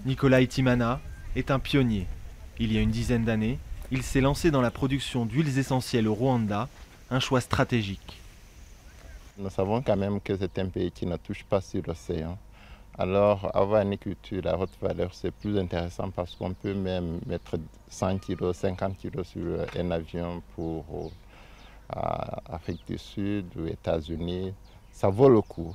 Nicolas Itimana est un pionnier. Il y a une dizaine d'années, il s'est lancé dans la production d'huiles essentielles au Rwanda, un choix stratégique. Nous savons quand même que c'est un pays qui ne touche pas sur l'océan. Alors, avoir une culture à haute valeur, c'est plus intéressant parce qu'on peut même mettre 100 kg, 50 kg sur un avion pour Afrique du Sud ou États-Unis. Ça vaut le coup.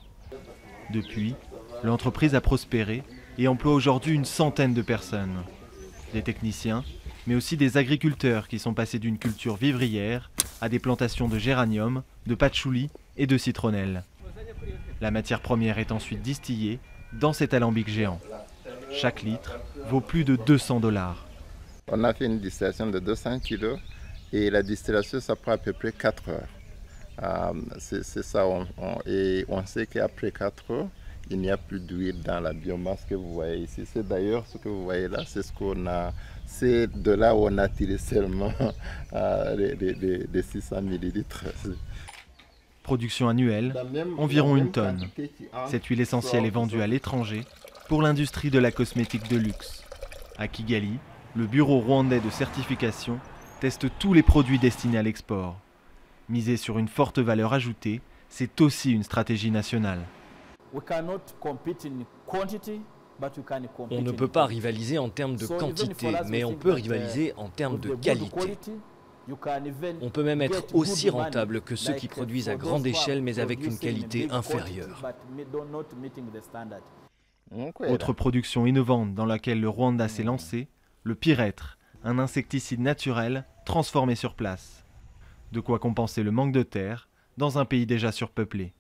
Depuis, l'entreprise a prospéré et emploie aujourd'hui une centaine de personnes. Des techniciens, mais aussi des agriculteurs qui sont passés d'une culture vivrière à des plantations de géranium, de patchouli et de citronnelle. La matière première est ensuite distillée dans cet alambic géant. Chaque litre vaut plus de 200 $. On a fait une distillation de 200 kg et la distillation, ça prend à peu près 4 heures. C'est ça, et on sait qu'après 4 heures, il n'y a plus d'huile dans la biomasse que vous voyez ici. C'est d'ailleurs ce que vous voyez là, c'est ce qu'on a. C'est de là où on a tiré seulement les 600 millilitres. Production annuelle, environ 1 tonne. Cette huile essentielle est vendue à l'étranger pour l'industrie de la cosmétique de luxe. À Kigali, le bureau rwandais de certification teste tous les produits destinés à l'export. Miser sur une forte valeur ajoutée, c'est aussi une stratégie nationale. On ne peut pas rivaliser en termes de quantité, mais on peut rivaliser en termes de qualité. On peut même être aussi rentable que ceux qui produisent à grande échelle, mais avec une qualité inférieure. Autre production innovante dans laquelle le Rwanda s'est lancé, le pyrètre, un insecticide naturel transformé sur place. De quoi compenser le manque de terre dans un pays déjà surpeuplé.